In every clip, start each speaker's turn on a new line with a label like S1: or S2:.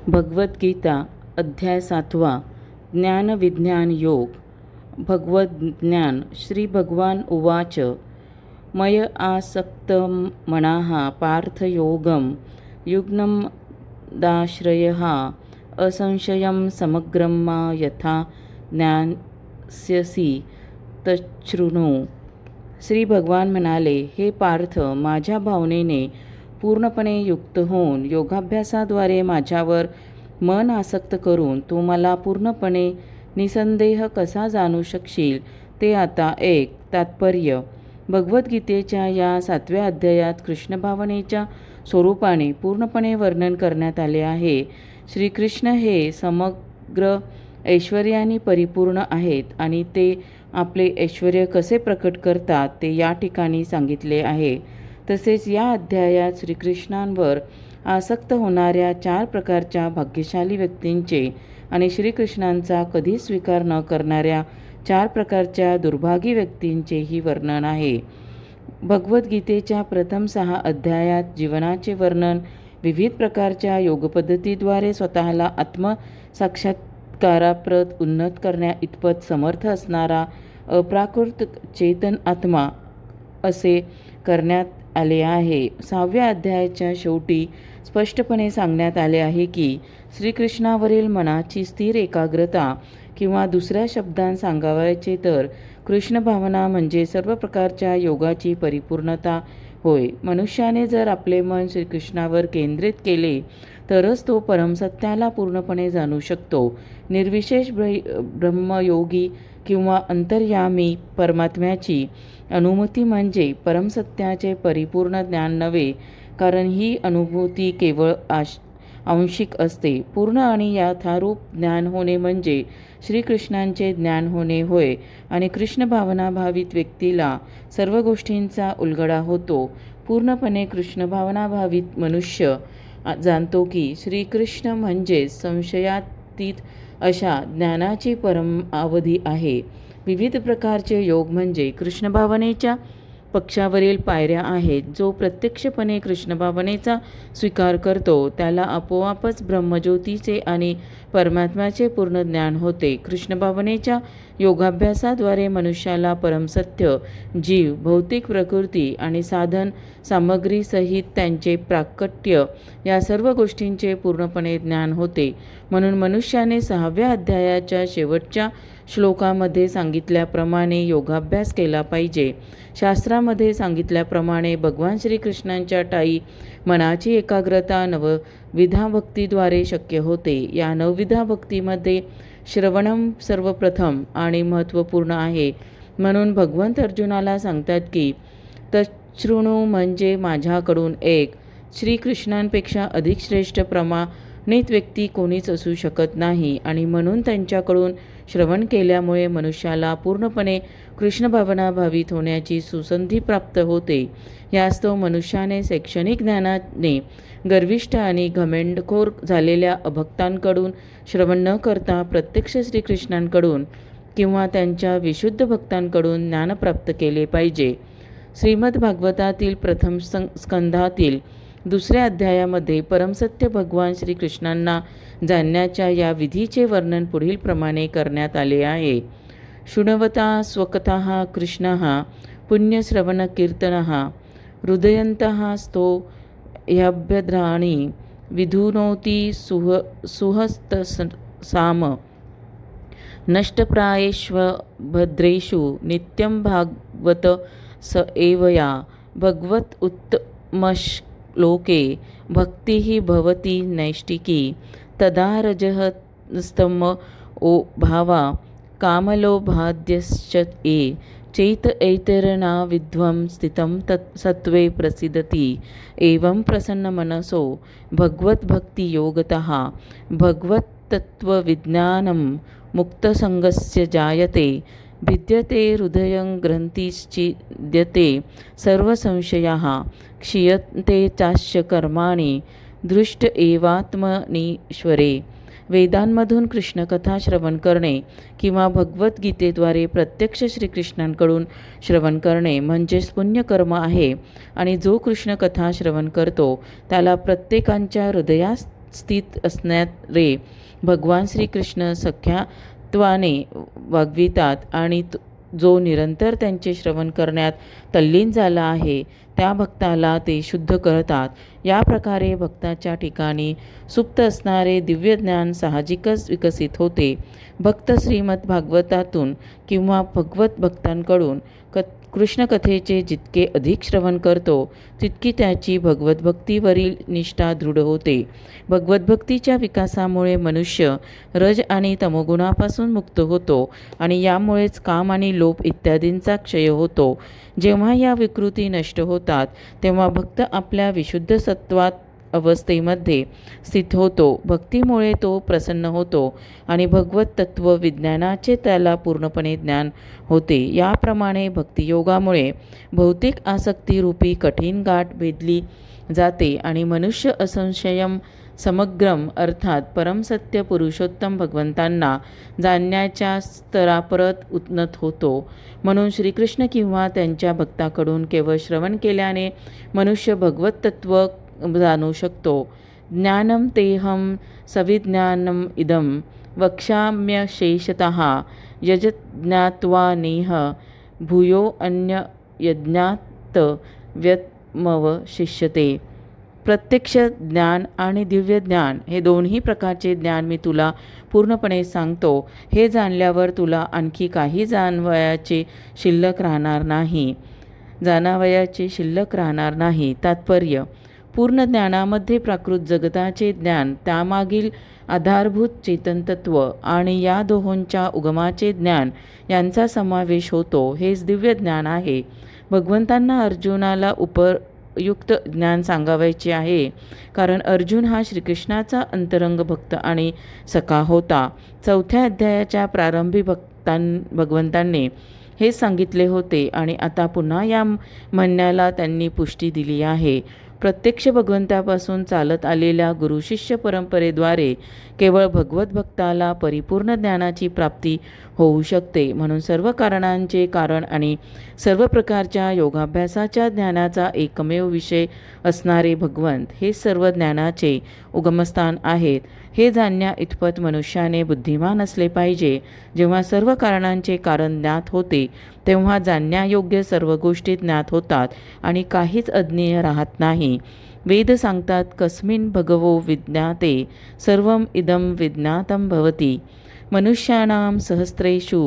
S1: भगवद्गीता अध्याय 7 ज्ञानविज्ञान योग. भगवद्ज्ञान. श्री भगवान उवाच. मय आसक्तं मनाः पार्थयोगं युग्नं दाश्रयः असंशयं समग्रं मा यथा ज्ञास्यसि तच्छृणु. श्री भगवान म्हणाले, हे पार्थ, माझ्या भावनेने पूर्णपणे युक्त होऊन योगाभ्यासाद्वारे माझ्यावर मन आसक्त करून तू मला पूर्णपणे निसंदेह कसा जाणू शकशील ते आता ऐक. तात्पर्य. भगवद्गीतेच्या या 7व्या अध्यायात कृष्ण भावनेच्या स्वरूपाने पूर्णपणे वर्णन करण्यात आले आहे. श्रीकृष्ण हे समग्र ऐश्वर्याने परिपूर्ण आहेत आणि ते आपले ऐश्वर्य कसे प्रकट करतात ते या ठिकाणी सांगितले आहे. तसेच या अध्यायात श्रीकृष्णांवर आसक्त होणाऱ्या 4 प्रकारच्या भाग्यशाली व्यक्तींचे आणि श्रीकृष्णांचा कधीच स्वीकार न करणाऱ्या 4 प्रकारच्या दुर्भागी व्यक्तींचेही वर्णन आहे. भगवद्गीतेच्या प्रथम 6 अध्यायात जीवनाचे वर्णन, विविध प्रकारच्या योगपद्धतीद्वारे स्वतःला आत्मसाक्षात्काराप्रत उन्नत करण्या इतपत समर्थ असणारा अप्राकृत चेतन आत्मा असे करण्यात आले आहे. 6व्या अध्यायाच्या शेवटी स्पष्टपणे सांगण्यात आले आहे की श्रीकृष्णावरील मनाची स्थिर एकाग्रता, किंवा दुसऱ्या शब्दांत सांगावयाचे तर कृष्ण भावना म्हणजे सर्व प्रकारच्या योगाची परिपूर्णता होय. मनुष्याने जर आपले मन श्रीकृष्णावर केंद्रित केले तरच तो परमसत्याला पूर्णपणे जाणू शकतो. निर्विशेष ब्रह्मयोगी किंवा अंतर्यामी परमात्म्याची अनुभूती म्हणजे परमसत्याचे परिपूर्ण ज्ञान नव्हे, कारण ही अनुभूती केवळ आंशिक असते. पूर्ण आणि यथारूप ज्ञान होणे म्हणजे श्रीकृष्णांचे ज्ञान होणे होय. आणि कृष्ण भावना भावित व्यक्तीला सर्व गोष्टींचा उलगडा होतो. पूर्णपणे कृष्ण भावना भावित मनुष्य जाणतो की श्रीकृष्ण म्हणजे संशयातीत अशा ज्ञानाची परमावधी आहे. विविध प्रकारचे योग म्हणजे कृष्ण भावनेच्या पक्षावरील पायऱ्या आहेत. जो प्रत्यक्षपणे कृष्ण भावनेचा स्वीकार करतो त्याला आपोआपच ब्रह्मज्योतीचे आणि परमात्म्याचे पूर्ण ज्ञान होते. कृष्ण भावनेच्या योगाभ्यासाद्वारे मनुष्याला परमसत्य, जीव, भौतिक प्रकृती आणि साधन सामग्रीसहित त्यांचे प्राकट्य या सर्व गोष्टींचे पूर्णपणे ज्ञान होते. म्हणून मनुष्याने 6व्या अध्यायाच्या शेवटच्या श्लोकामध्ये सांगितल्याप्रमाणे योगाभ्यास केला पाहिजे. शास्त्रामध्ये सांगितल्याप्रमाणे भगवान श्रीकृष्णांच्या ठायी मनाची एकाग्रता 9विधा भक्तीद्वारे शक्य होते. या 9विधा भक्तीमध्ये श्रवणम सर्वप्रथम आणि महत्त्वपूर्ण आहे. म्हणून भगवंत अर्जुनाला सांगतात की तच्छृणु म्हणजे माझ्याकडून ऐक. श्रीकृष्णांपेक्षा अधिक श्रेष्ठ प्रमाणित व्यक्ती कोणीच असू शकत नाही आणि म्हणून त्यांच्याकडून श्रवण केल्यामुळे मनुष्याला पूर्णपणे कृष्ण भावना भावित होण्याची सुसंधी प्राप्त होते. यास्तव मनुष्याने शैक्षणिक ज्ञानाने गर्विष्ठ आणि घमेंडखोर झालेल्या अभक्तांकडून श्रवण न करता प्रत्यक्ष श्रीकृष्णांकडून किंवा त्यांच्या विशुद्ध भक्तांकडून ज्ञान प्राप्त केले पाहिजे. श्रीमद भागवतातील प्रथम स्कंधातील 2ऱ्या अध्यायामध्ये परमसत्य भगवान श्रीकृष्णांना जाणण्याच्या या विधीचे वर्णन पुढील प्रमाणे करण्यात आले आहे. शृण्वता स्वकतः कृष्णः पुण्यश्रवणकीर्तनः हृदयन्तः स्तो ह्यभ्यद्राणि विधुनोति सुहस्तसाम नष्टप्रायेष्वभद्रेषु नित्यं भागवत स एव या भगवत उत्तमश्लोके भक्तिः भवति नैष्टिकी तदा रजस्तम ओ भावा कामलोभाद्यश्च ये चैत ऐतरना विद्वं स्थितं तत् सत्त्वे प्रसिद्धति. एवं प्रसन्नमनसो भगवद्भक्तियोगतः भगवत्तत्त्वविज्ञानं मुक्तसङ्गस्य जायते. भिद्यते हृदयं ग्रन्थिश्छिद्यते सर्वसंशयाः क्षीयन्ते चास्य कर्माणि दृष्ट एवात्मनीश्वरे. वेदांमधून कृष्णकथा श्रवण करणे किंवा भगवद्गीतेद्वारे प्रत्यक्ष श्रीकृष्णांकडून श्रवण करणे म्हणजेच पुण्यकर्म आहे. आणि जो कृष्णकथा श्रवण करतो त्याला प्रत्येकाच्या हृदयात स्थित असणारे भगवान श्रीकृष्ण सख्यात्वाने वागवितात आणि जो निरंतर त्यांचे श्रवण करण्यात तल्लीन झाला आहे त्या भक्ताला ते शुद्ध करतात. या प्रकारे भक्ताच्या ठिकाणी सुप्त असणारे दिव्य ज्ञान साहजिकच विकसित होते. भक्त श्रीमद भागवतातून किंवा भगवत भक्तांकडून कृष्णकथेचे जितके अधिक श्रवण करतो तितकी त्याची भगवतभक्तीवरील निष्ठा दृढ होते. भगवतभक्तीच्या विकासामुळे मनुष्य रज आणि तमोगुणापासून मुक्त होतो आणि यामुळेच काम आणि लोभ इत्यादींचा क्षय होतो. जेव्हा या विकृती नष्ट होतात तेव्हा भक्त आपल्या विशुद्ध सत्वात अवस्थेमध्ये स्थित होतो. भक्तीमुळे तो प्रसन्न होतो आणि भगवत तत्व विज्ञानाचे त्याला पूर्णपणे ज्ञान होते. याप्रमाणे भक्तियोगामुळे भौतिक आसक्तीरूपी कठीण गाठ भेदली जाते आणि मनुष्य असंशयम समग्रम अर्थात परमसत्य पुरुषोत्तम भगवंतांना जाणण्याच्या स्तरापरत उन्नत होतो. म्हणून श्रीकृष्ण किंवा त्यांच्या भक्ताकडून केवळ श्रवण केल्याने मनुष्य भगवत तत्व जाणू शकतो. ज्ञानम तेहम सविज्ञानम इदम वक्ष्याम्यशेषतः यज्ज्ञात्वा नेह भूयो अन्य यज्ञात व्यत्मवशिष्यते. प्रत्यक्ष ज्ञान आणि दिव्य ज्ञान हे दोन्ही प्रकारचे ज्ञान मी तुला पूर्णपणे सांगतो. हे जाणल्यावर तुला आणखी काही जाणवयाचे शिल्लक राहणार नाही. तात्पर्य: पूर्ण ज्ञानामध्ये प्राकृत जगताचे ज्ञान, त्यामागील आधारभूत चेतनतत्व आणि या दोहोंच्या उगमाचे ज्ञान यांचा समावेश होतो. हेच दिव्य ज्ञान आहे. भगवंतांना अर्जुनाला उपयुक्त ज्ञान सांगावयाचे आहे, कारण अर्जुन हा श्रीकृष्णाचा अंतरंग भक्त आणि सखा होता. 4थ्या अध्यायाच्या प्रारंभी भगवंतांनी हे सांगितले होते आणि आता पुन्हा या म्हणण्याला त्यांनी पुष्टी दिली आहे. प्रत्यक्ष भगवंतापासून चालत आलेल्या गुरुशिष्य परंपरेद्वारे केवळ भगवत भक्ताला परिपूर्ण ज्ञानाची प्राप्ती होऊ शकते. म्हणून सर्व कारणांचे कारण आणि सर्व प्रकारच्या योगाभ्यासाच्या ज्ञानाचा एकमेव विषय असणारे भगवंत हे सर्व ज्ञानाचे उगमस्थान आहेत. हे जाणण्या इतपत मनुष्याने बुद्धिमान असले पाहिजे. जेव्हा सर्व कारणांचे कारण ज्ञात होते तेव्हा जाणण्यायोग्य सर्व गोष्टी ज्ञात होतात आणि काहीच अज्ञेय राहत नाही. वेद सांगतात, कस्मिन् भगवो विज्ञाते सर्वम इदम विज्ञातम भवति. मनुष्याणां सहस्रेषु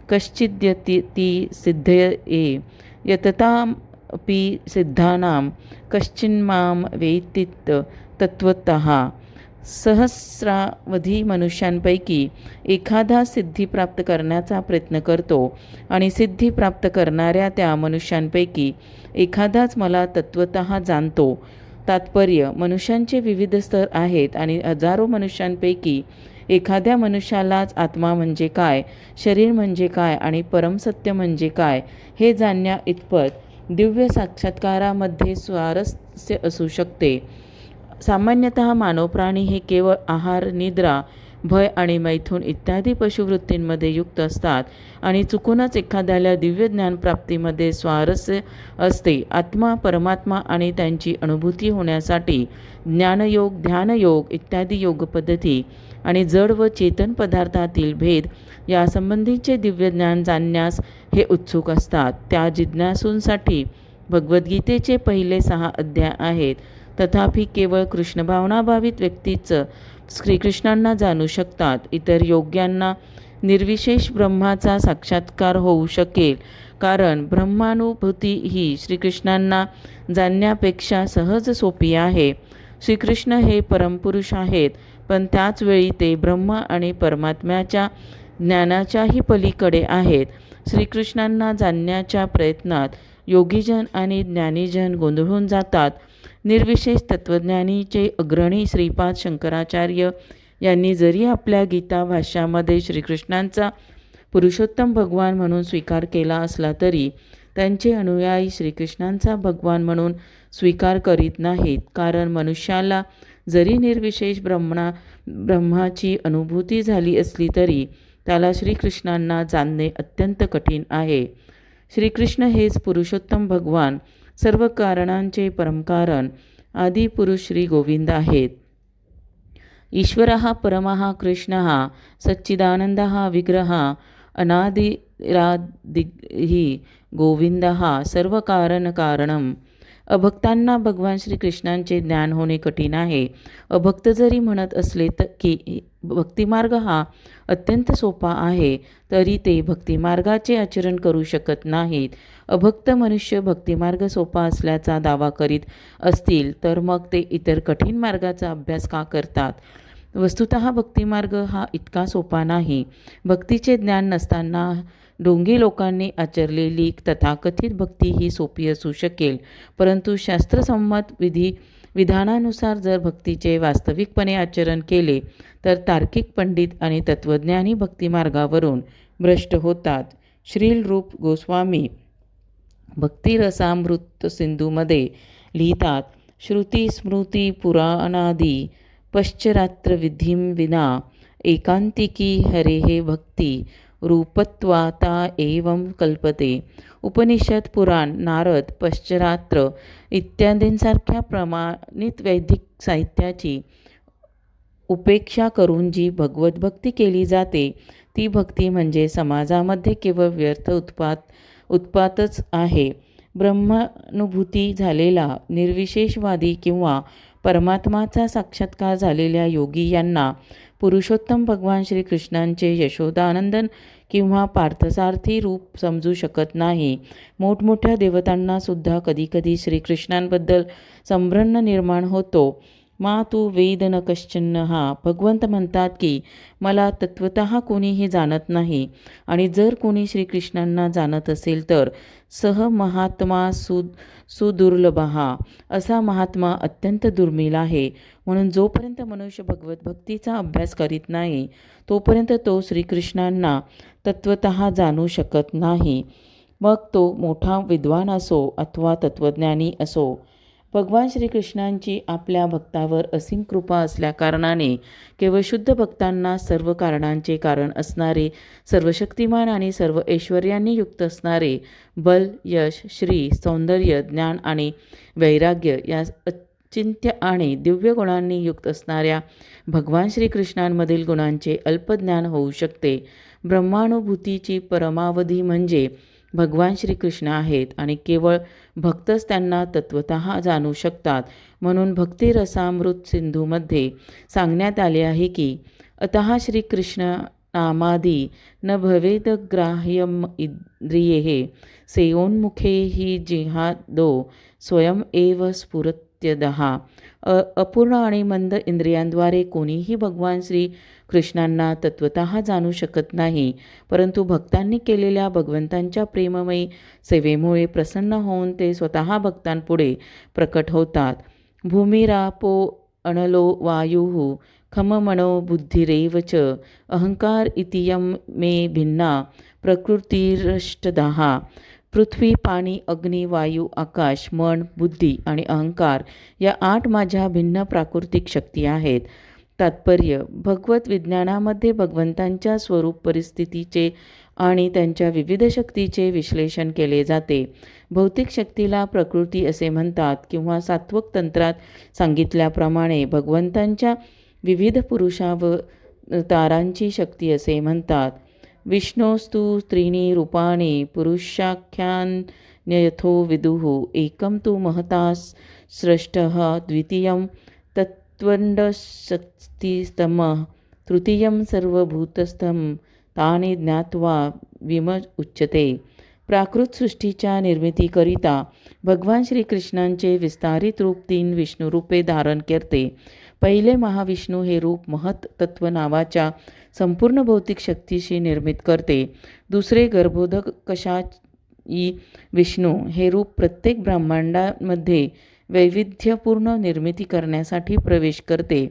S1: कश्चिद्यति सिद्धये यततामपि सिद्धानां कश्चिन्मां वेत्ति तत्त्वतः. सहस्रावधी मनुष्यांपैकी एखादा सिद्धी प्राप्त करण्याचा प्रयत्न करतो आणि सिद्धी प्राप्त करणाऱ्या त्या मनुष्यांपैकी एखादाच मला तत्त्वतः जाणतो. तात्पर्य: मनुष्यांचे विविध स्तर आहेत आणि हजारो मनुष्यांपैकी एखाद्या मनुष्यालाच आत्मा म्हणजे काय, शरीर म्हणजे काय आणि परमसत्य म्हणजे काय हे जाणण्या इतपत दिव्य साक्षात्कारामध्ये स्वारस्य असू शकते. सामान्यतः मानव प्राणी हे केवळ आहार, निद्रा, भय आणि मैथुन इत्यादी पशुवृत्तींमध्ये युक्त असतात आणि चुकूनच एखाद्याला दिव्य ज्ञान प्राप्तीमध्ये स्वारस्य असते. आत्मा, परमात्मा आणि त्यांची अनुभूती होण्यासाठी ज्ञानयोग, ध्यानयोग इत्यादी योगपद्धती आणि जड व चेतन पदार्थातील भेद यासंबंधीचे दिव्य ज्ञान जाणण्यास हे उत्सुक असतात. त्या जिज्ञासूंसाठी भगवद्गीतेचे पहिले 6 अध्याय आहेत. तथापि केवळ कृष्णभावनाभावित व्यक्तीच श्रीकृष्णांना जाणू शकतात. इतर योग्यांना निर्विशेष ब्रह्माचा साक्षात्कार होऊ शकेल, कारण ब्रह्मानुभूती ही श्रीकृष्णांना जाणण्यापेक्षा सहज सोपी आहे. श्रीकृष्ण हे परमपुरुष आहेत, पण त्याच वेळी ते ब्रह्म आणि परमात्म्याच्या ज्ञानाच्याही पलीकडे आहेत. श्रीकृष्णांना जाणण्याच्या प्रयत्नात योगीजन आणि ज्ञानीजन गोंधळून जातात. निर्विशेष तत्त्वज्ञानीचे अग्रणी श्रीपाद शंकराचार्य यांनी जरी आपल्या गीता भाष्यामध्ये श्रीकृष्णांचा पुरुषोत्तम भगवान म्हणून स्वीकार केला असला तरी त्यांचे अनुयायी श्रीकृष्णांचा भगवान म्हणून स्वीकार करीत नाहीत, कारण मनुष्याला जरी निर्विशेष ब्रह्माची अनुभूती झाली असली तरी त्याला श्रीकृष्णांना जाणणे अत्यंत कठीण आहे. श्रीकृष्ण हेच पुरुषोत्तम भगवान, सर्व कारणांचे परमकारण, आदिपुरुष श्री गोविंद आहेत. ईश्वरः परमः कृष्णः सच्चिदानन्दः विग्रहः अनादिरादिः गोविंदः सर्वकारणकारणम्. अभक्तांना भगवान श्रीकृष्णांचे ज्ञान होणे कठीण आहे. अभक्त जरी म्हणत असले की भक्तिमार्ग हा अत्यंत सोपा आहे, तरी ते भक्तिमार्गाचे आचरण करू शकत नाहीत. अभक्त मनुष्य भक्तिमार्ग सोपा असल्याचा दावा करीत असतील तर मग ते इतर कठीण मार्गाचा अभ्यास का करतात? वस्तुतः भक्तिमार्ग हा इतका सोपा नाही. भक्तीचे ज्ञान नसताना ढोंगी लोकांनी आचरलेली तथाकथित भक्ती ही सोपी असू शकेल, परंतु शास्त्रसंमत विधानानुसार जर भक्तीचे वास्तविकपणे आचरण केले तर तार्किक पंडित आणि तत्त्वज्ञानी भक्तिमार्गावरून भ्रष्ट होतात. श्रील रूप गोस्वामी भक्तिरसामृत सिंधूमध्ये लिहितात, श्रुती स्मृती पुराणादी पश्चरात्र विधीं विना एकांतिकी हरेः भक्ती रूपत्वाता एवं कल्पते. उपनिषद, पुराण, नारद, पश्चरात्र इत्यादींसारख्या प्रमाणित वैदिक साहित्याची उपेक्षा करून जी भगवतभक्ती केली जाते ती भक्ती म्हणजे समाजामध्ये केवळ व्यर्थ उत्पातच आहे. ब्रह्मानुभूती झालेला निर्विशेषवादी किंवा परमात्माचा साक्षात्कार झालेल्या योगी यांना पुरुषोत्तम भगवान श्रीकृष्णांचे यशोदानंदन किंवा पार्थसारथी रूप समजू शकत नाही. मोठमोठ्या देवतांना सुद्धा कधीकधी श्रीकृष्णांबद्दल संभ्रम निर्माण होतो. मा तू वेद न कश्चन हा. भगवंत म्हणतात की मला तत्वतः कोणीही जाणत नाही, आणि जर कोणी श्रीकृष्णांना जाणत असेल तर सह महात्मा सुदुर्लभः. असा महात्मा अत्यंत दुर्मिळ आहे. म्हणून जोपर्यंत मनुष्य भगवत भक्तीचा अभ्यास करीत नाही तोपर्यंत तो श्रीकृष्णांना तत्वतः जाणू शकत नाही, मग तो मोठा विद्वान असो अथवा तत्वज्ञानी असो. भगवान श्रीकृष्णांची आपल्या भक्तावर असीम कृपा असल्याकारणाने केवळ शुद्ध भक्तांना सर्व कारणांचे कारण असणारे, सर्वशक्तिमान आणि सर्व ऐश्वर्यांनी युक्त असणारे बल, यश, श्री, सौंदर्य, ज्ञान आणि वैराग्य या अचिंत्य आणि दिव्य गुणांनी युक्त असणाऱ्या भगवान श्रीकृष्णांमधील गुणांचे अल्पज्ञान होऊ शकते. ब्रह्मानुभूतीची परमावधी म्हणजे भगवान श्रीकृष्ण आहेत आणि केवळ भक्तच त्यांना तत्वतः जाणू शकतात. म्हणून भक्तिरसामृत सिंधूमध्ये सांगण्यात आले आहे की अतः श्रीकृष्ण नामादी न भवेद ग्राह्यम इंद्रिये सेयोन्मुखे हि जिहादो स्वयं एव स्फुरत्यदः. अपूर्ण आणि मंद इंद्रियांद्वारे कोणीही भगवान श्री कृष्णांना तत्वतः जाणू शकत नाही, परंतु भक्तांनी केलेल्या भगवंतांच्या प्रेममयी सेवेमुळे प्रसन्न होऊन ते स्वतः भक्तांपुढे प्रकट होतात. भूमिरापो अनलो वायुः खम मनो बुद्धिरेव च अहंकार इतियम मे भिन्ना प्रकृतिरष्टधा. पृथ्वी, पाणी, अग्नी, वायू, आकाश, मन, बुद्धी आणि अहंकार या 8 माझ्या भिन्न प्राकृतिक शक्ती आहेत. तात्पर्य: भगवत विज्ञानामध्ये भगवंतांच्या स्वरूप परिस्थितीचे आणि त्यांच्या विविध शक्तीचे विश्लेषण केले जाते. भौतिक शक्तीला प्रकृती असे म्हणतात किंवा सात्वक तंत्रात सांगितल्याप्रमाणे भगवंतांच्या विविध पुरुषावतारांची शक्ती असे म्हणतात. विष्णोस्तु त्रीणि रूपाणि पुरुषाख्यान्यथो विदुः एकं तु महता स्रष्टः द्वितीयं तत्त्वण्डशक्तिस्तमः तृतीयं सर्वभूतस्थं तानि ज्ञात्वा विमुच्यते. प्राकृत सृष्टीच्या निर्मितीकरिता भगवान श्रीकृष्णांचे विस्तारित रूप 3 विष्णुरूपे धारण करते. पहिले महाविष्णू हे रूप महत तत्व नावाच्या संपूर्ण भौतिक शक्तीशी निर्मित करते. दुसरे गर्भोदकशायी विष्णू हे रूप प्रत्येक ब्रह्मांडामध्ये वैविध्यपूर्ण निर्मिती करण्यासाठी प्रवेश करते.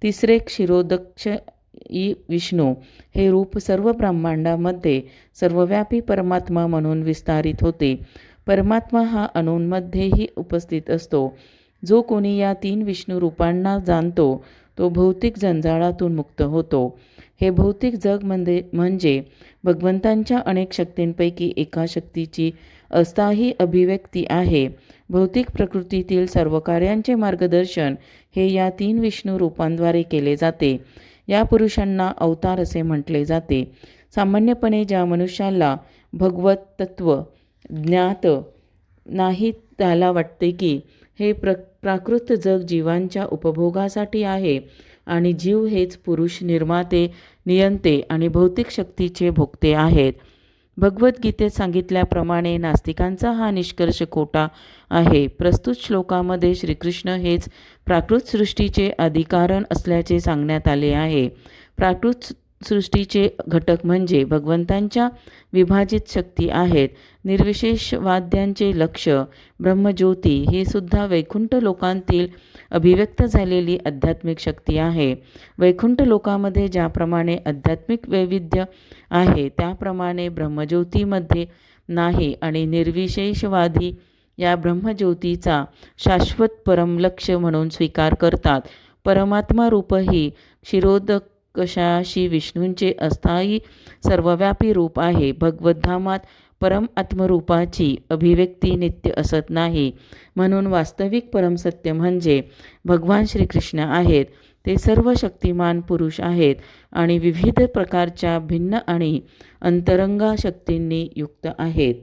S1: तिसरे क्षीरोदकशायी विष्णू हे रूप सर्व ब्रह्मांडामध्ये सर्वव्यापी परमात्मा म्हणून विस्तारित होते. परमात्मा हा अणूंमध्येही उपस्थित असतो. जो कोणी या 3 विष्णू रूपांना जाणतो तो भौतिक जंजाळातून मुक्त होतो. हे भौतिक जग म्हणजे भगवंतांच्या अनेक शक्तींपैकी एका शक्तीची अस्थायी अभिव्यक्ती आहे. भौतिक प्रकृतीतील सर्व कार्यांचे मार्गदर्शन हे या 3 विष्णू रूपांद्वारे केले जाते. या पुरुषांना अवतार असे म्हटले जाते. सामान्यपणे ज्या मनुष्याला भगवत तत्व ज्ञात नाही त्याला वाटते की हे प्राकृत जग जीवांच्या उपभोगासाठी आहे आणि जीव हेच पुरुष, निर्माते, नियंते आणि भौतिक शक्तीचे भोगते आहेत. भगवद्गीतेत सांगितल्याप्रमाणे नास्तिकांचा हा निष्कर्ष खोटा आहे. प्रस्तुत श्लोकामध्ये श्रीकृष्ण हेच प्राकृत सृष्टीचे अधिकारण असल्याचे सांगण्यात आले आहे. प्राकृत सृष्टीचे घटक म्हणजे भगवंतांच्या विभाजित शक्ती आहेत. निर्विशेषवाद्यांचे लक्ष ब्रह्मज्योती ही सुद्धा वैकुंठ लोकांतील अभिव्यक्त झालेली आध्यात्मिक शक्ती आहे. वैकुंठ लोकामध्ये ज्याप्रमाणे आध्यात्मिक वैविध्य आहे त्याप्रमाणे ब्रह्मज्योतीमध्ये नाही आणि निर्विशेषवादी या ब्रह्मज्योतीचा शाश्वत परम लक्ष्य म्हणून स्वीकार करतात. परमात्मा रूप ही क्षीरोदकशाशी विष्णूंचे अस्थायी सर्वव्यापी रूप आहे. भगवद्धामात परम आत्मरूपाची अभिव्यक्ती नित्य असत नाही. म्हणून वास्तविक परमसत्य म्हणजे भगवान श्रीकृष्ण आहेत. ते सर्व शक्तिमान पुरुष आहेत आणि विविध प्रकारच्या भिन्न आणि अंतरंगा शक्तींनी युक्त आहेत.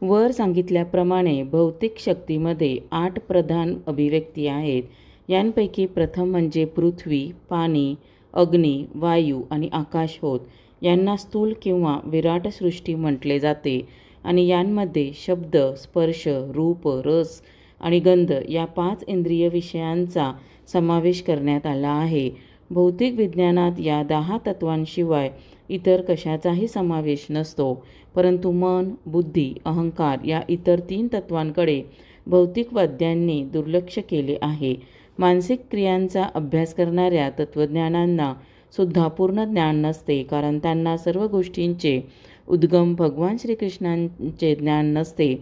S1: वर सांगितल्याप्रमाणे भौतिक शक्तीमध्ये 8 प्रधान अभिव्यक्ती आहेत. यांपैकी प्रथम म्हणजे पृथ्वी, पाणी, अग्नी, वायू आणि आकाश होत. यांना स्थूल किंवा विराट सृष्टी म्हटले जाते आणि यांमध्ये शब्द, स्पर्श, रूप, रस आणि गंध या 5 इंद्रिय विषयांचा समावेश करण्यात आला आहे. भौतिक विज्ञानात या 10 तत्वांशिवाय इतर कशाचाही समावेश नसतो. परंतु मन, बुद्धी, अहंकार या इतर 3 तत्वांकडे भौतिकवाद्यांनी दुर्लक्ष केले आहे. मानसिक क्रियांचा अभ्यास करणाऱ्या तत्त्वज्ञानांना सुद्धा पूर्ण ज्ञान नसते, कारण त्यांना सर्व गोष्टींचे उद्गम भगवान श्रीकृष्णांचे ज्ञान नसते.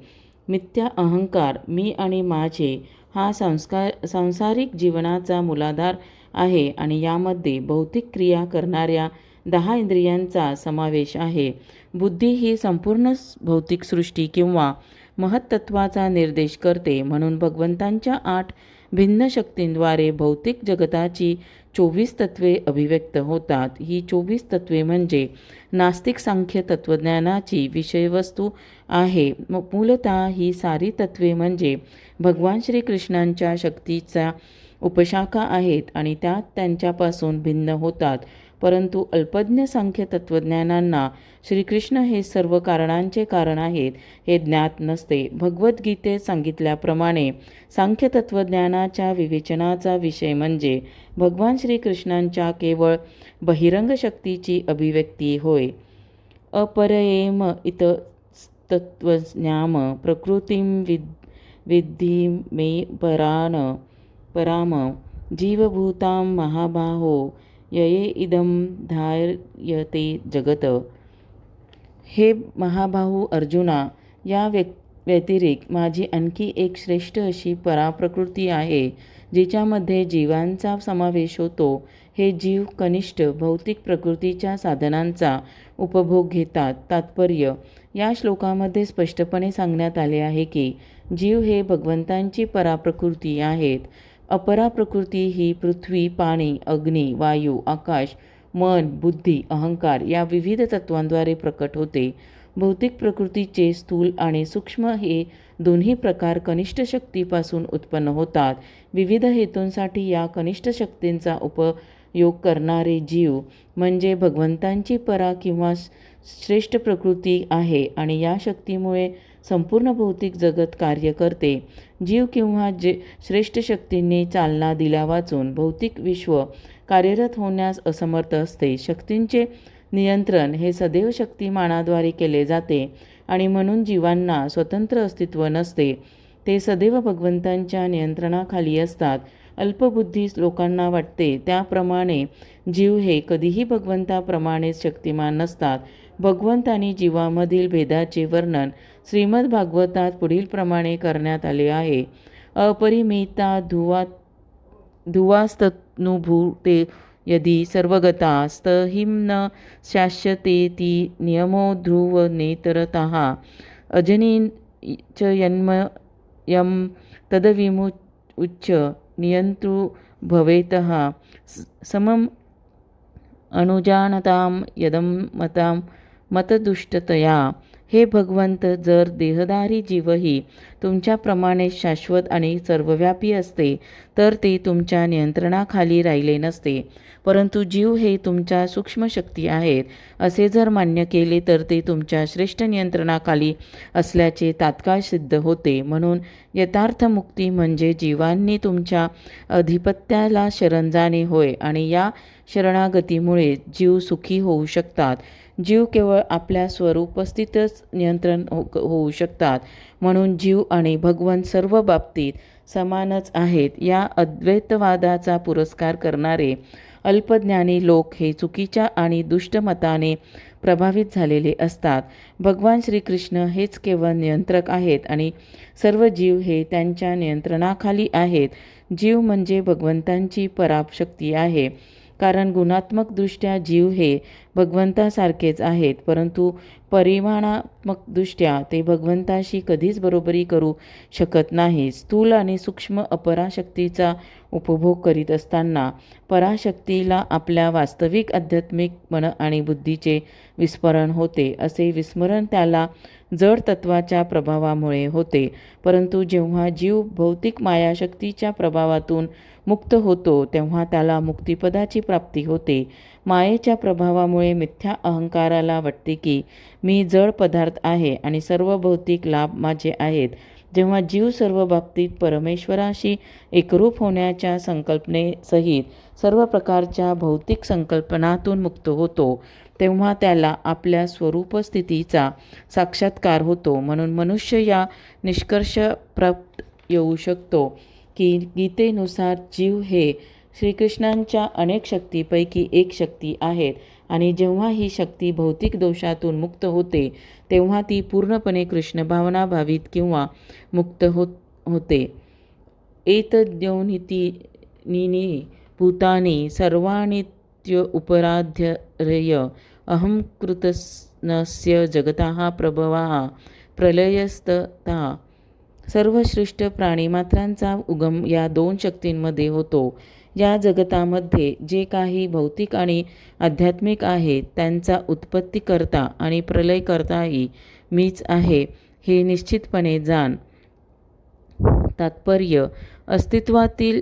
S1: मिथ्या अहंकार, मी आणि माझे हा सांसारिक जीवनाचा मूलाधार आहे आणि यामध्ये भौतिक क्रिया करणाऱ्या 10 इंद्रियांचा समावेश आहे. बुद्धी ही संपूर्ण भौतिक सृष्टी किंवा महत्त्वाचा निर्देश करते. म्हणून भगवंतांच्या 8 भिन्न शक्तींद्वारे भौतिक जगताची 24 तत्वे अभिव्यक्त होतात. ही 24 तत्वे म्हणजे नास्तिक सांख्य तत्त्वज्ञानाची विषयवस्तू आहे. मूलतः ही सारी तत्वे म्हणजे भगवान श्रीकृष्णांच्या शक्तीचा उपशाखा आहेत आणि त्यात त्यांच्यापासून भिन्न होतात. परंतु अल्पज्ञ सांख्य तत्त्वज्ञानांना श्रीकृष्ण हे सर्व कारणांचे कारण आहेत हे ज्ञात नसते. भगवद्गीतेत सांगितल्याप्रमाणे सांख्य तत्त्वज्ञानाच्या विवेचनाचा विषय म्हणजे भगवान श्रीकृष्णांच्या केवळ बहिरंग शक्तीची अभिव्यक्ती होय. अपरयेम इतस्तत्त्वज्ञाम प्रकृतीं विद्धि मे पराम जीवभूतां महाबाहो यये इदं धार्यते जगत. हे महाबाहू अर्जुना, या व्यतिरिक्त माझी आणखी एक श्रेष्ठ अशी पराप्रकृती आहे जिच्यामध्ये जीवांचा समावेश होतो. हे जीव कनिष्ठ भौतिक प्रकृतीच्या साधनांचा उपभोग घेतात. तात्पर्य: या श्लोकामध्ये स्पष्टपणे सांगण्यात आले आहे की जीव हे भगवंतांची पराप्रकृती आहेत. अपरा प्रकृती ही पृथ्वी, पाणी, अग्नी, वायू, आकाश, मन, बुद्धी, अहंकार या विविध तत्वांद्वारे प्रकट होते. भौतिक प्रकृतीचे स्थूल आणि सूक्ष्म हे दोन्ही प्रकार कनिष्ठ शक्तीपासून उत्पन्न होतात. विविध हेतूंसाठी या कनिष्ठ शक्तींचा उपयोग करणारे जीव म्हणजे भगवंतांची परा किंवा श्रेष्ठ प्रकृती आहे आणि या शक्तीमुळे संपूर्ण भौतिक जगत कार्य करते. जीव किंवा श्रेष्ठ शक्तींनी चालना दिल्या वाचून भौतिक विश्व कार्यरत होण्यास असमर्थ असते. शक्तींचे नियंत्रण हे सदैव शक्तिमानाद्वारे केले जाते आणि म्हणून जीवांना स्वतंत्र अस्तित्व नसते. ते सदैव भगवंतांच्या नियंत्रणाखाली असतात. अल्पबुद्धी लोकांना वाटते त्याप्रमाणे जीव हे कधीही भगवंताप्रमाणेच शक्तिमान नसतात. भगवंत आणि जीवामधील भेदाचे वर्णन श्रीमद भागवतात पुढील प्रमाणे करण्यात आले आहे. अपरिमिता धुवास्तनुभूते यदि सर्वगतास्तहिं न शास्यतेति नियमो ध्रुवनेतरतः अजनी च यम तदविमुच्य नियन्तृ भवेतः समम अनुजानतां यदं मतदुष्टतया. हे भगवंत, जर देहधारी जीवही तुमच्याप्रमाणे शाश्वत आणि सर्वव्यापी असते तर ते तुमच्या नियंत्रणाखाली राहिले नसते. परंतु जीव हे तुमच्या सूक्ष्म शक्ती आहेत असे जर मान्य केले तर ते तुमच्या श्रेष्ठ नियंत्रणाखाली असल्याचे तात्काळ सिद्ध होते. म्हणून यथार्थ मुक्ती म्हणजे जीवांनी तुमच्या अधिपत्याला शरण जाणे होय आणि या शरणागतीमुळे जीव सुखी होऊ शकतात. जीव केवळ आपल्या स्वरूपस्थितच नियंत्रण होऊ शकतात. म्हणून जीव आणि भगवंत सर्व बाबतीत समानच आहेत. या अद्वैतवादाचा पुरस्कार करणारे अल्पज्ञानी लोक हे चुकीच्या आणि दुष्ट मताने प्रभावित झालेले असतात. भगवान श्रीकृष्ण हेच केवळ नियंत्रक आहेत आणि सर्व जीव हे त्यांच्या नियंत्रणाखाली आहेत. जीव म्हणजे भगवंतांची पराशक्ती आहे, कारण गुणात्मकदृष्ट्या जीव हे भगवंतासारखेच आहेत, परंतु परिमाणात्मकदृष्ट्या ते भगवंताशी कधीच बरोबरी करू शकत नाहीत. स्थूल आणि सूक्ष्म अपराशक्तीचा उपभोग करीत असताना पराशक्तीला आपल्या वास्तविक आध्यात्मिक मन आणि बुद्धीचे विस्मरण होते. असे विस्मरण त्याला जड तत्वाच्या प्रभावामुळे होते. परंतु जेव्हा जीव भौतिक मायाशक्तीच्या प्रभावातून मुक्त होतो तेव्हा त्याला मुक्तिपदाची प्राप्ती होते. मायेच्या प्रभावामुळे मिथ्या अहंकाराला वाटते की मी जड पदार्थ आहे आणि सर्व भौतिक लाभ माझे आहेत. जेव्हा जीव सर्व बाबतीत परमेश्वराशी एकरूप होण्याच्या संकल्पनेसहित सर्व प्रकारच्या भौतिक संकल्पनातून मुक्त होतो तेव्हा त्याला आपल्या स्वरूपस्थितीचा साक्षात्कार होतो. म्हणून मनुष्य या निष्कर्ष प्राप्त येऊ शकतो की गीतेनुसार जीव हे श्रीकृष्णांच्या अनेक शक्तीपैकी एक शक्ती आहेत आणि जेव्हा ही शक्ती भौतिक दोषातून मुक्त होते तेव्हा ती पूर्णपणे कृष्ण भावना भावित किंवा मुक्त होते. एतद्योनिनी भूतानि सर्वाणीत्य उपराध्यर्य अहं कृतस्य जगतः प्रभवः प्रलयस्तथा. सर्व सृष्ट प्राणीमात्रांचा उगम या दोन शक्तींमध्ये होतो. या जगतामध्ये जे काही भौतिक आणि आध्यात्मिक आहे त्यांचा उत्पत्तीकर्ता आणि प्रलयकर्ताही मीच आहे हे निश्चितपणे जाण. तात्पर्य: अस्तित्वातील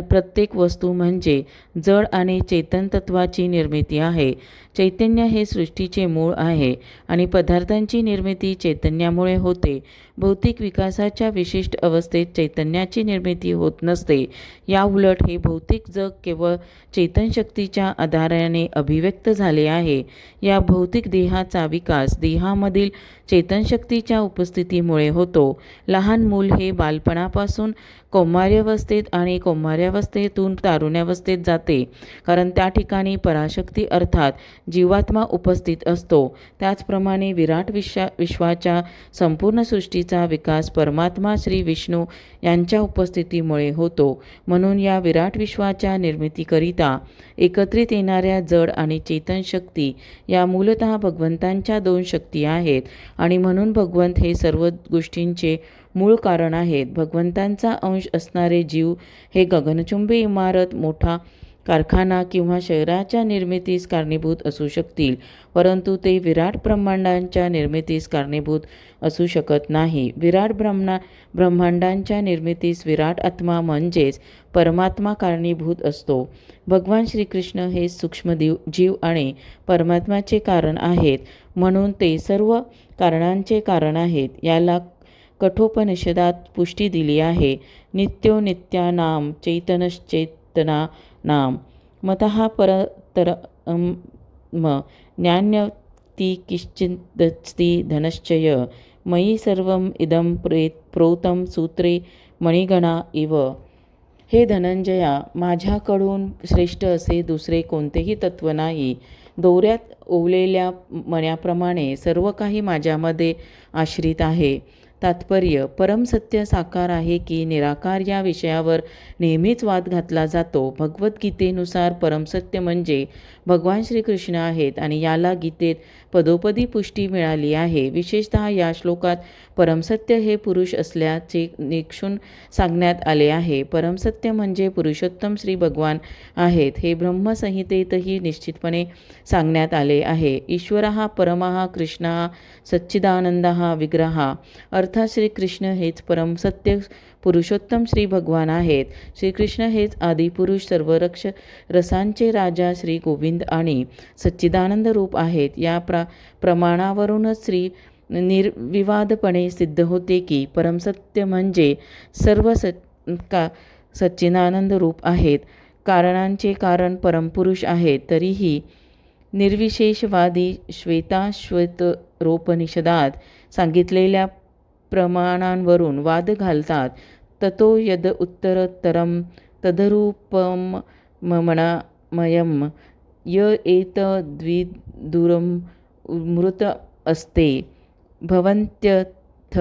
S1: प्रत्येक वस्तू म्हणजे जड आणि चैतन्य तत्वाची निर्मिती आहे. चैतन्य हे सृष्टीचे मूळ आहे आणि पदार्थांची निर्मिती चैतन्यामुळे होते. भौतिक विकासाच्या विशिष्ट अवस्थेत चैतन्याची निर्मिती होत नसते. याउलट हे भौतिक जग केवळ चैतन्यशक्तीच्या आधाराने अभिव्यक्त झाले आहे. या भौतिक देहाचा विकास देहामधील चैतन्यशक्तीच्या उपस्थितीमुळे होतो. लहान मूल हे बालपणापासून कौमार्यावस्थेत आणि कौमार्यावस्थेतून तारुण्यावस्थेत जाते, कारण त्या ठिकाणी पराशक्ती अर्थात जीवात्मा उपस्थित असतो. त्याचप्रमाणे विराट विश्वाच्या संपूर्ण सृष्टीचा विकास परमात्मा श्री विष्णू यांच्या उपस्थितीमुळे होतो. म्हणून या विराट विश्वाच्या निर्मितीकरिता एकत्रित येणाऱ्या जड आणि चेतन शक्ती या मूलतः भगवंतांच्या दोन शक्ती आहेत आणि म्हणून भगवंत हे सर्व गोष्टींचे मूळ कारण आहेत. भगवंतांचा अंश असणारे जीव हे गगनचुंबी इमारत, मोठा कारखाना किंवा शहराच्या निर्मितीस कारणीभूत असू शकतील, परंतु ते विराट ब्रह्मांडांच्या निर्मितीस कारणीभूत असू शकत नाही. विराट ब्रह्मांडांच्या निर्मितीस विराट आत्मा म्हणजेच परमात्मा कारणीभूत असतो. भगवान श्रीकृष्ण हे सूक्ष्म जीव आणि परमात्म्याचे कारण आहेत, म्हणून ते सर्व कारणांचे कारण आहेत. याला कठोपनिषदात पुष्टी दिली आहे. नित्यो नित्यानां चैतन्यश्चैतन्यानां मतः परतरम् नान्यति किंचिदस्ति धनश्चय मयि सर्वम् इदं प्रोतं सूत्रे मणिगणा इव. हे धनंजया, माझ्याकडून श्रेष्ठ असे दुसरे कोणतेही तत्व नाही. दोऱ्यात ओवलेल्या मण्याप्रमाणे सर्व काही माझ्यामध्ये आश्रित आहे. तात्पर्य: परमसत्य साकार आहे की निराकार या विषयावर नेहमीच वाद घातला जातो. भगवद्गीतेनुसार परमसत्य म्हणजे भगवान श्रीकृष्ण आहेत आणि याला गीतेत पदोपदी पुष्टी मिळाली आहे. विशेषतः या श्लोकात परमसत्य हे पुरुष असल्याचे निक्षून सांगण्यात आले आहे. परमसत्य म्हणजे पुरुषोत्तम श्री भगवान आहेत हे ब्रह्मसंहितेतही निश्चितपणे सांगण्यात आले आहे. ईश्वरः परमः कृष्णः सच्चिदानंदः विग्रहः अर्थात श्रीकृष्ण हेच परमसत्य पुरुषोत्तम श्री भगवान आहेत. श्रीकृष्ण हेच आदिपुरुष, सर्व रसांचे राजा श्री गोविंद आणि सच्चिदानंद रूप आहेत. या प्रमाणावरूनच निर्विवादपणे सिद्ध होते की परमसत्य म्हणजे सर्व सच्चिदानंद रूप आहेत. कारणांचे कारण परमपुरुष आहेत. तरीही निर्विशेषवादी श्वेताश्वतरोपनिषदात सांगितलेल्या प्रमाणांवरून वाद घालतात. ततो यद उत्तरतरम तदरूपममणमयम य एत द्विदुरमृत अस्ते भवन्त्यथ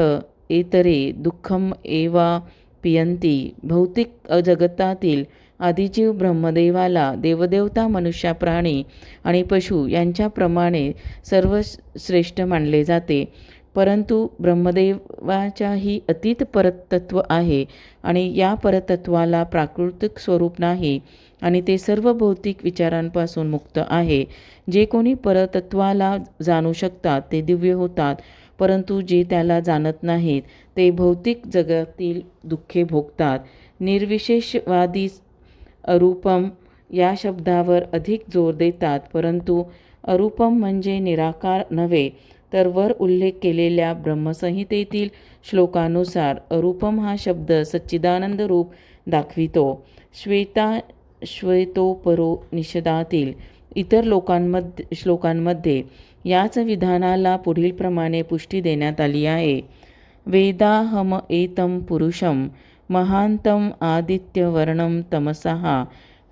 S1: एतरे दुःखम एवा पियंती. भौतिक जगतातील आदिजीव ब्रह्मदेवाला देवदेवता, मनुष्य, प्राणी आणि पशु यांच्याप्रमाणे सर्वश्रेष्ठ मानले जाते. परंतु ब्रह्मदेवाच्याही अतीत परतत्व आहे आणि या परतत्वाला प्राकृतिक स्वरूप नाही आणि ते सर्व भौतिक विचारांपासून मुक्त आहे. जे कोणी परतत्वाला जाणू शकतात ते दिव्य होतात, परंतु जे त्याला जाणत नाहीत ते भौतिक जगातील दुःखे भोगतात. निर्विशेषवादी अरूपम या शब्दावर अधिक जोर देतात, परंतु अरूपम म्हणजे निराकार नव्हे, तर वर उल्लेख केलेल्या ब्रह्मसंहितेतील श्लोकानुसार अरूपम हा शब्द सच्चिदानंद रूप दाखवितो. श्वेतोपनिषदातील इतर श्लोकांमध्ये याच विधानाला पुढीलप्रमाणे पुष्टी देण्यात आली आहे. वेदाहम एतं पुरुषं महांतं आदित्यवर्णं तमसः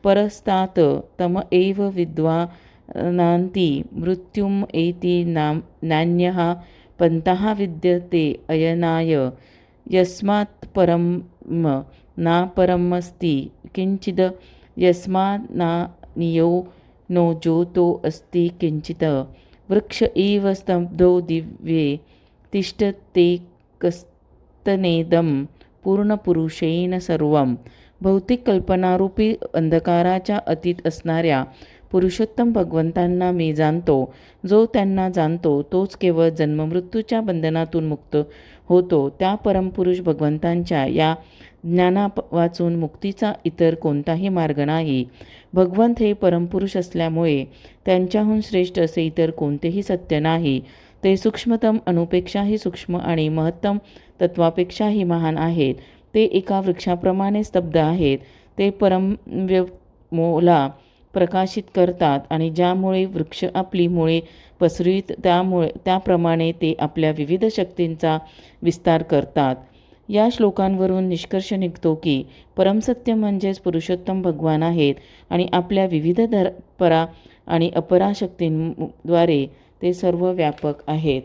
S1: परस्तात् तम एव विद्वानान्ति मृत्युम एति नान्यः पन्थः विद्यते अयनाय यस्मात् परं नापरमस्ति किंचिद यस्मात् नान्यो नो ज्योतो अस्ति किंचित वृक्ष इव स्तब्धो दिव्ये तिष्ठत्येकस्तनेदं पूर्णपुरुषेण सर्वं. भौतिक कल्पनारूपी अंधकाराच्या अतीत असणाऱ्या पुरुषोत्तम भगवंतांना मी जाणतो. जो त्यांना जाणतो तोच केवळ जन्ममृत्यूच्या बंधनातून मुक्त होतो. त्या परमपुरुष भगवंतांच्या या ज्ञाना वाचून मुक्तीचा इतर कोणताही मार्ग नाही. भगवंत हे परमपुरुष असल्यामुळे त्यांच्याहून श्रेष्ठ असे इतर कोणतेही सत्य नाही. ते सूक्ष्मतम अणुपेक्षाही सूक्ष्म आणि महत्तम तत्वापेक्षाही महान आहेत. ते एका वृक्षाप्रमाणे स्तब्ध आहेत. ते परमव्योमला प्रकाशित करतात आणि ज्यामुळे वृक्ष आपली मुळे पसरवीत त्याप्रमाणे ते आपल्या विविध शक्तींचा विस्तार करतात. या श्लोकांवरून निष्कर्ष निघतो की परमसत्य म्हणजेच पुरुषोत्तम भगवान आहेत आणि आपल्या विविध परा आणि अपरा शक्तींद्वारे ते सर्व व्यापक आहेत.